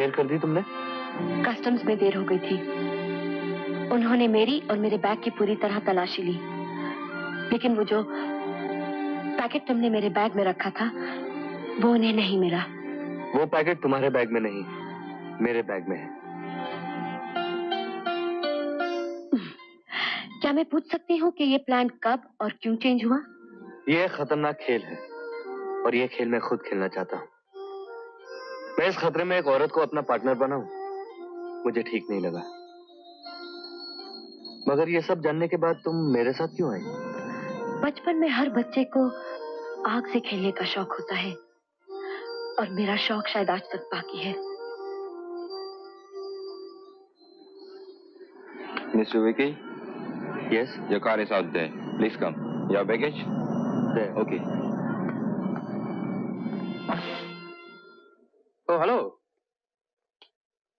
देर कर दी तुमने? कस्टम्स में देर हो गई थी। उन्होंने मेरी और मेरे बैग की पूरी तरह तलाशी ली, लेकिन वो जो पैकेट तुमने मेरे बैग में रखा था वो उन्हें नहीं मिला। वो पैकेट तुम्हारे बैग में नहीं, मेरे बैग में है। क्या मैं पूछ सकती हूँ कि ये प्लान कब और क्यों चेंज हुआ? ये खतरनाक खेल है और ये खेल मैं खुद खेलना चाहता हूँ। मैं इस खतरे में एक औरत को अपना पार्टनर बनाऊं, मुझे ठीक नहीं लगा। मगर ये सब जानने के बाद तुम मेरे साथ क्यों आई? बचपन में हर बच्चे को आग से खेलने का शौक होता है और मेरा शौक शायद आज तक बाकी है। Mr. Vicky? Yes? Your car is out there. Please come. Your baggage? There. Okay. Oh, hello.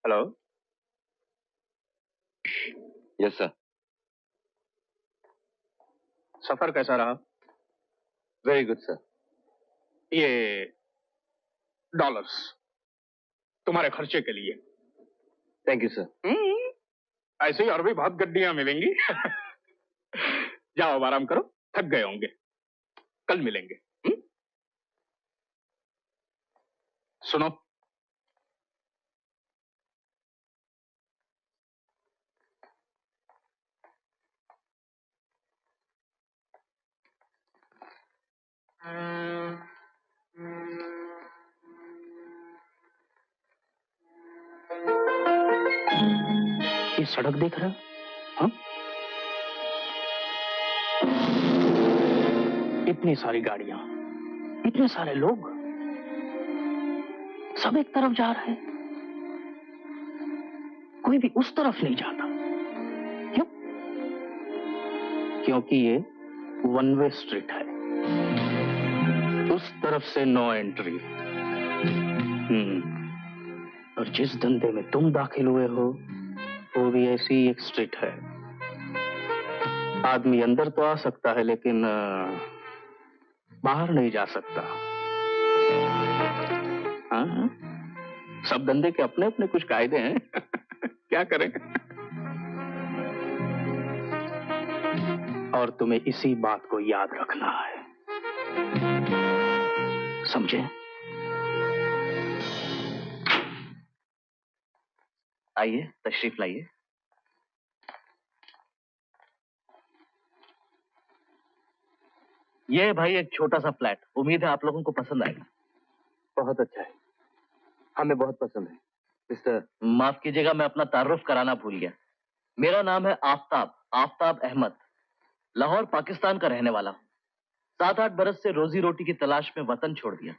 Hello. Yes, sir. सफर कैसा रहा? Very good sir. ये डॉलर्स तुम्हारे खर्चे के लिए। Thank you sir. ऐसे ही और भी बहुत गड्डियां मिलेंगी। जाओ आराम करो, थक गए होंगे, कल मिलेंगे। सुनो, ये सड़क देख रहा? हाँ? इतनी सारी गाड़ियां, इतने सारे लोग, सब एक तरफ जा रहे हैं, कोई भी उस तरफ नहीं जाता। क्यों? क्योंकि ये वन वे स्ट्रीट है, उस तरफ से नो एंट्री। और जिस धंधे में तुम दाखिल हुए हो वो भी ऐसी एक स्ट्रीट है। आदमी अंदर तो आ सकता है लेकिन बाहर नहीं जा सकता। हाँ? सब धंधे के अपने अपने कुछ कायदे हैं। क्या करें? और तुम्हें इसी बात को याद रखना है, समझे? आइए, तशरीफ लाइए। ये है भाई एक छोटा सा फ्लैट, उम्मीद है आप लोगों को पसंद आएगा। बहुत अच्छा है, हमें बहुत पसंद है। मिस्टर, माफ कीजिएगा मैं अपना तारुफ कराना भूल गया। मेरा नाम है आफताब अहमद। लाहौर पाकिस्तान का रहने वाला हूँ। 7-8 बरस से रोजी रोटी की तलाश में वतन छोड़ दिया,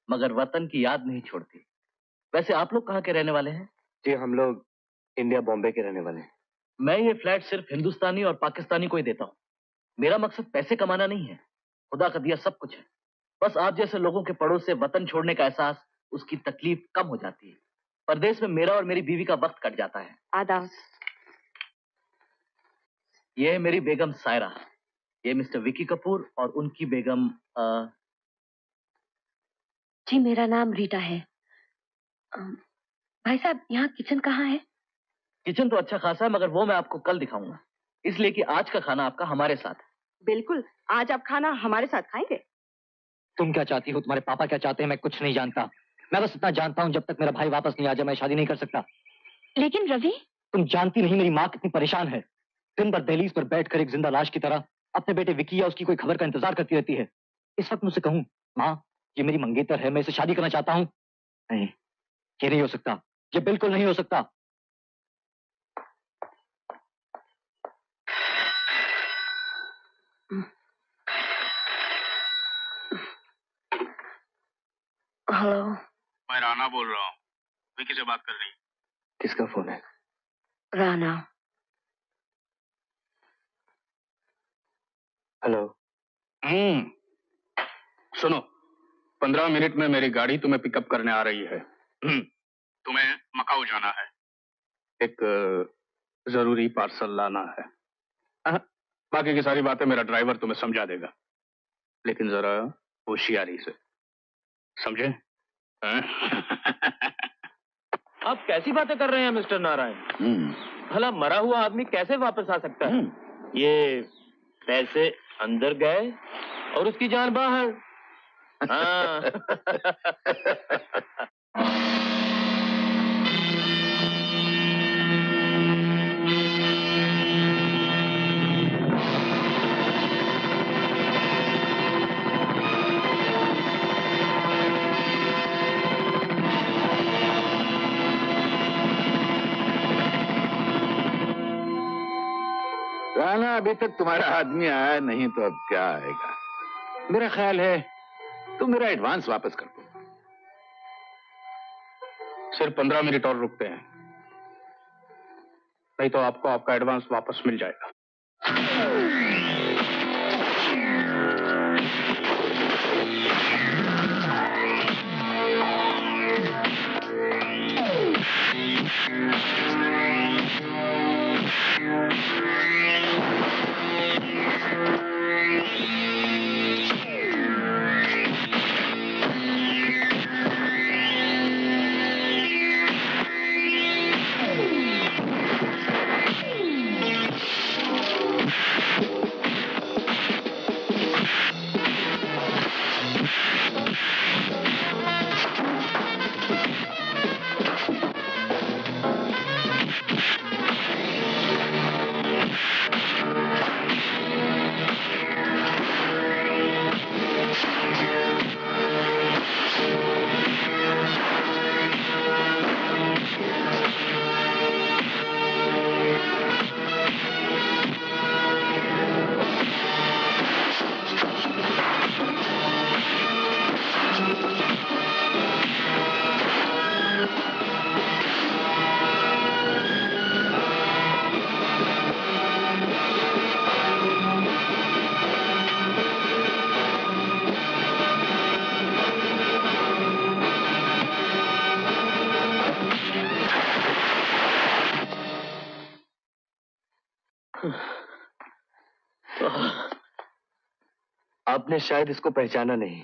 मगर वतन की याद नहीं छोड़ती। वैसे आप लोग कहाँ के रहने वाले हैं? जी हम लोग इंडिया बॉम्बे के रहने वाले हैं। मैं ये फ्लैट सिर्फ हिंदुस्तानी और पाकिस्तानी को ही देता हूँ। मेरा मकसद पैसे कमाना नहीं है, खुदा का दिया सब कुछ है। बस आप जैसे लोगों के पड़ोस से वतन छोड़ने का एहसास, उसकी तकलीफ कम हो जाती है। परदेश में मेरा और मेरी बीवी का वक्त कट जाता है। आदाब। ये है मेरी बेगम सायरा, ये मिस्टर विकी कपूर और उनकी बेगम जी मेरा नाम रीटा है। भाई साहब यहाँ किचन कहाँ है? किचन तो अच्छा खासा है, मगर वो मैं आपको कल दिखाऊंगा, इसलिए कि आज का खाना आपका हमारे साथ है। बिल्कुल, आज आप खाना हमारे साथ खाएंगे। तुम क्या चाहती हो, तुम्हारे पापा क्या चाहते हैं, मैं कुछ नहीं जानता। मैं बस इतना जानता हूँ जब तक मेरा भाई वापस नहीं आ जाए मैं शादी नहीं कर सकता। लेकिन रवि, तुम जानती नहीं मेरी माँ कितनी परेशान है। दिन भर दहलीज पर बैठकर एक जिंदा लाश की तरह अपने बेटे विकी या उसकी कोई खबर का इंतजार करती रहती है। इस वक्त मुझसे कहूँ, माँ ये मेरी मंगेतर है, मैं इसे शादी करना चाहता हूँ। नहीं, ये नहीं हो सकता, ये बिल्कुल नहीं हो सकता। हेलो, मैं राना बोल रहा हूँ, विकी से बात कर रही। किसका फोन है? राना। हेलो। सुनो, 15 मिनट में मेरी गाड़ी तुम्हें पिकअप करने आ रही है। तुम्हें मकाऊ जाना है, एक जरूरी पार्सल लाना है। बाकी की सारी बातें मेरा ड्राइवर तुम्हें समझा देगा, लेकिन जरा होशियारी से, समझे? आप कैसी बातें कर रहे हैं मिस्टर नारायण? भला मरा हुआ आदमी कैसे वापस आ सकता है? ये पैसे अंदर गए और उसकी जान बाहर। हाँ। राणा, अभी तक तुम्हारा आदमी आया नहीं तो अब क्या आएगा? मेरा ख्याल है तुम मेरा एडवांस वापस कर दो। सिर्फ 15 मिनट और रुकते हैं, नहीं तो आपको आपका एडवांस वापस मिल जाएगा। आपने शायद इसको पहचाना नहीं,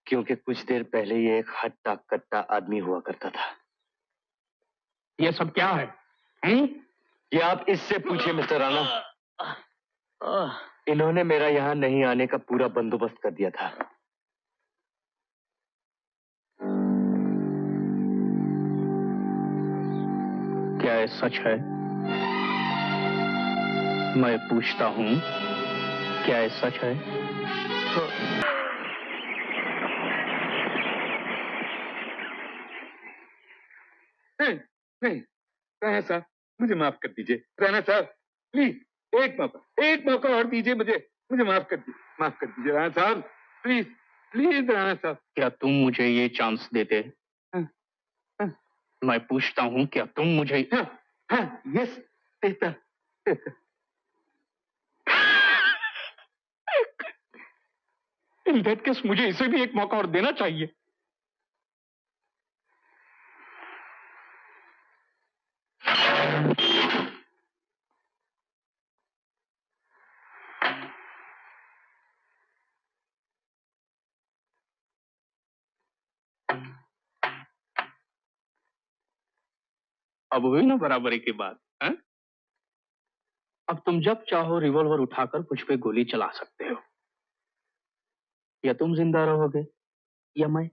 क्योंकि कुछ देर पहले ये एक हट्टा कट्टा आदमी हुआ करता था। ये सब क्या है? ये आप इससे पूछिए मिस्टर राणा। इन्होंने मेरा यहाँ नहीं आने का पूरा बंदोबस्त कर दिया था। क्या ये सच है? मैं पूछता हूँ, क्या ये सच है? नहीं, राणा साहब, मुझे माफ कर दीजिए। राणा साहब, प्लीज एक मौका और दीजिए मुझे माफ कर दीजिए राणा साहब, प्लीज राणा साहब। क्या तुम मुझे ये चांस देते? मैं पूछता हूँ, क्या तुम मुझे? यस, देता। इन दैट केस मुझे इसे भी एक मौका और देना चाहिए। अब हुई ना बराबरी की बात, है? अब तुम जब चाहो रिवॉल्वर उठाकर कुछ पे गोली चला सकते हो। या तुम जिंदा रहोगे या मैं।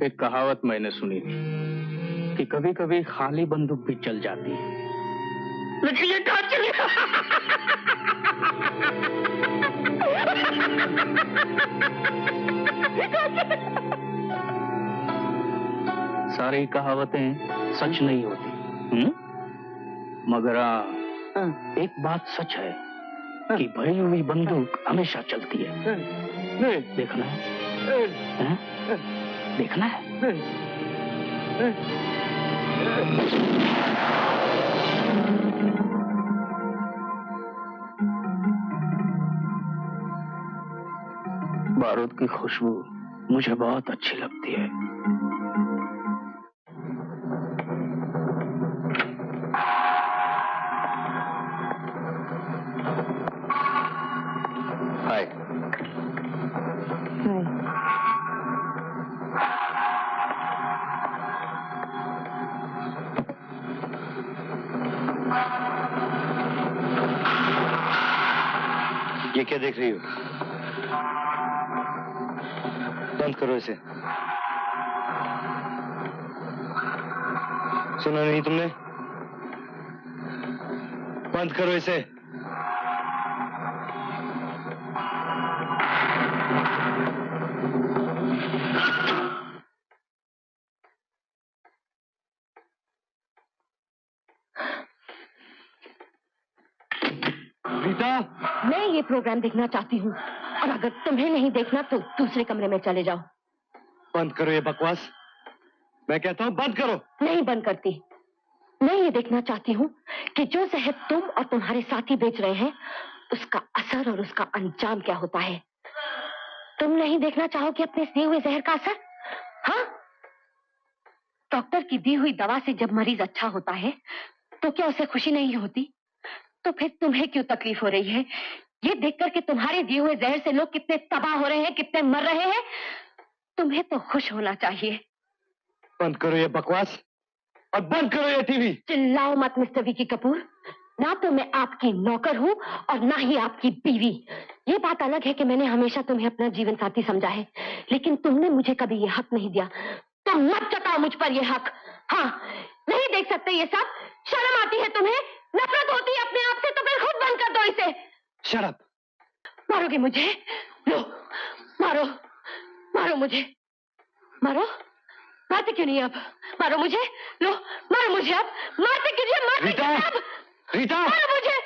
एक कहावत मैंने सुनी थी कि कभी कभी खाली बंदूक भी चल जाती है, लेकिन ये कहां चली? सारी कहावतें सच नहीं होती, मगर एक बात सच है कि भरी हुई बंदूक हमेशा चलती है। देखना है? देखना है? बारूद की खुशबू मुझे बहुत अच्छी लगती है। हाय। ये क्या देख रही हो? बंद करो इसे। सुना नहीं तुमने? बंद करो इसे। रीता, मैं ये प्रोग्राम देखना चाहती हूँ और अगर तुम्हें नहीं देखना तो दूसरे कमरे में चले जाओ। बंद करो ये बकवास। मैं कहता हूँ बंद करो। नहीं बंद करती। मैं ये देखना चाहती हूँ कि जो जहर तुम और तुम्हारे साथी बेच रहे हैं उसका असर और उसका अंजाम क्या होता है। तुम नहीं देखना चाहोगे अपने दिए हुए जहर का असर? हाँ, डॉक्टर की दी हुई दवा से जब मरीज अच्छा होता है तो क्या उसे खुशी नहीं होती? तो फिर तुम्हें क्यों तकलीफ हो रही है ये देखकर कि तुम्हारे दिए हुए जहर से लोग कितने तबाह हो रहे हैं, कितने मर रहे हैं? तुम्हें तो खुश होना चाहिए। बंद करो ये बकवास और बंद करो ये टीवी। चिल्लाओ मत मिस्टर विकी कपूर। ना तो मैं आपकी नौकर हूँ और ना ही आपकी बीवी। ये बात अलग है कि मैंने हमेशा तुम्हें अपना जीवन साथी समझा है, लेकिन तुमने मुझे कभी ये हक नहीं दिया। तुम मत जताओ मुझ पर ये हक। हाँ, नहीं देख सकते ये सब? शर्म आती है तुम्हें? नफरत होती है अपने आप से तो फिर खुद बंद कर दो इसे। Shut up. मारोगे मुझे? लो, मारो, मारो मुझे, मारो। मारते क्यों नहीं अब? मारो मुझे, लो, मारो मुझे अब। मारते क्यों नहीं? मारते रीता, क्यों अब? रीता, मारो मुझे।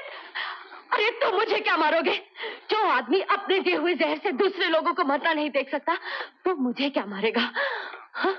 अरे तुम मुझे क्या मारोगे? जो आदमी अपने दिए हुए जहर से दूसरे लोगों को मरना नहीं देख सकता वो मुझे क्या मारेगा? हाँ?